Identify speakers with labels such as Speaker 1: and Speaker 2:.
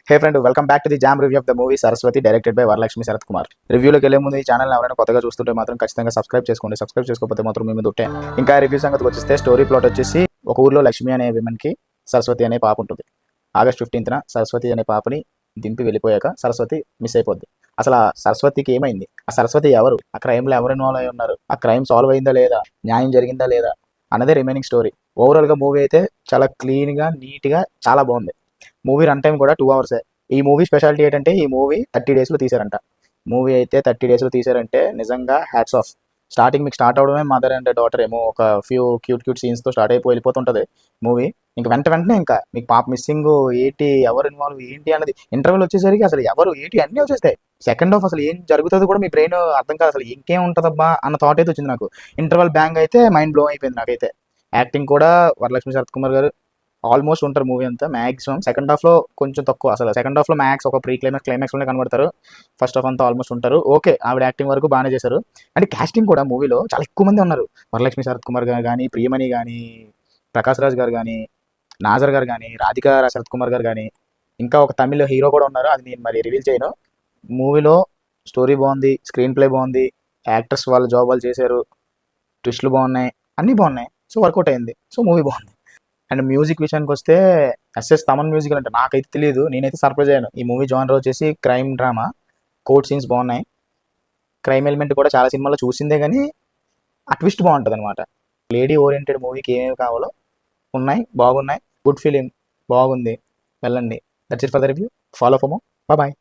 Speaker 1: Hey friend, welcome back to the jam review of the movie Saraswati, directed by Varalakshmi Sarath Kumar. రివ్యూలోకి వెళ్ళే ముందు ఈ channel ఎవరైనా కొత్తగా చూస్తుంటే మాత్రం ఖచ్చితంగా సబ్స్క్రైబ్ చేసుకోండి. సబ్స్క్రైబ్ చేసుకోకపోతే మాత్రం మేము దుట్టే. ఇంకా రివ్యూ సంగతికి వచ్చేస్తే స్టోరీ ప్లాట్ వచ్చేసి ఒక ఊర్లో లక్ష్మి అనే విమెన్ కి సరస్వతి అనే పాప ఉంటుంది. ఆగస్ట్ 15న సరస్వతి అనే పాపని దింపి వెళ్ళిపోయాక సరస్వతి మిస్ అయిపోద్ది. అసలు ఆ సరస్వతికి ఏమైంది, ఆ సరస్వతి ఎవరు, ఆ క్రైమ్ లో ఎవరు ఇన్వాల్వ్ అయి ఉన్నారు, ఆ క్రైమ్ సాల్వ్ అయిందా లేదా, న్యాయం జరిగిందా లేదా అన్నదే రిమైనింగ్ స్టోరీ. ఓవరాల్ గా మూవీ అయితే చాలా క్లీన్ గా నీట్ గా చాలా బాగుంది. మూవీ రన్ టైం కూడా 2 hours. ఈ మూవీ స్పెషాలిటీ ఏంటంటే ఈ మూవీ 30 days లో తీశారంట. మూవీ అయితే 30 days లో తీశారంటే నిజంగా హ్యాట్స్ ఆఫ్. స్టార్టింగ్ మీకు స్టార్ట్ అవడమే మదర్ అండ్ డాటర్ ఏమో ఒక ఫ్యూ క్యూట్ సీన్స్ తో స్టార్ట్ అయిపోయి వెళ్ళిపోతుంటది మూవీ. ఇంక వెంటనే ఇంకా మీకు పాప మిస్సింగ్ ఏంటి, ఎవరు ఇన్వాల్వ్ ఏంటి అన్నది ఇంటర్వెల్ వచ్చేసరికి అసలు ఎవరు ఏంటి అన్నీ వచ్చేస్తాయి. సెకండ్ హాఫ్ అసలు ఏం జరుగుతుందో కూడా మీ బ్రెయిన్ అర్థం కాదు, అసలు ఇంకేం ఉంటుందబ్బా అన్న థాట్ అయితే వచ్చింది నాకు. ఇంటర్వెల్ బ్యాంగ్ అయితే మైండ్ బ్లో అయిపోయింది నాకైతే. యాక్టింగ్ కూడా వరలక్ష్మి శరత్ కుమార్ గారు ఆల్మోస్ట్ ఉంటారు మూవీ అంతా. మాక్సిమం సెకండ్ హాఫ్ లో కొంచెం తక్కువ, అసలు సెకండ్ హాఫ్ లో మ్యాక్స్ ఒక ప్రీ క్లైమాక్స్ లోనే కనబడతారు. ఫస్ట్ హాఫ్ అంతా ఆల్మోస్ట్ ఉంటారు. ఓకే, ఆవిడ యాక్టింగ్ వరకు బాగానే చేశారు. అంటే కాస్టింగ్ కూడా మూవీలో చాలా ఎక్కువ మంది ఉన్నారు. వరలక్ష్మి శరత్ కుమార్ గారు కానీ, ప్రియమణి కానీ, ప్రకాష్ రాజ్ గారు కానీ, నాజర్ గారు కానీ, రాధికా శరత్ కుమార్ గారు కానీ, ఇంకా ఒక తమిళ హీరో కూడా ఉన్నారు, అది నేను మరి రివీల్ చేయను. మూవీలో స్టోరీ బాగుంది, స్క్రీన్ ప్లే బాగుంది, యాక్టర్స్ వాళ్ళ జాబ్ వాళ్ళు చేశారు, ట్విస్ట్లు బాగున్నాయి, అన్నీ బాగున్నాయి. సో వర్కౌట్ అయింది. సో మూవీ బాగుంది. అండ్ మ్యూజిక్ విషయానికి వస్తే ఎస్ఎస్ తమన్ మ్యూజిక్ అంటే నాకైతే తెలియదు, నేనైతే సర్ప్రైజ్ అయ్యాను. ఈ మూవీ జానర్ వచ్చేసి క్రైమ్ డ్రామా, కోర్ట్ సీన్స్ బాగున్నాయి, క్రైమ్ ఎలిమెంట్ కూడా చాలా సినిమాలో చూసిందే, కానీ ఆ ట్విస్ట్ బాగుంటుంది అనమాట. లేడీ ఓరియంటెడ్ మూవీకి ఏమేమి కావాలో ఉన్నాయి, బాగున్నాయి. గుడ్ ఫిలిం, బాగుంది, వెళ్ళండి. That's it for the review. Follow for more. Bye.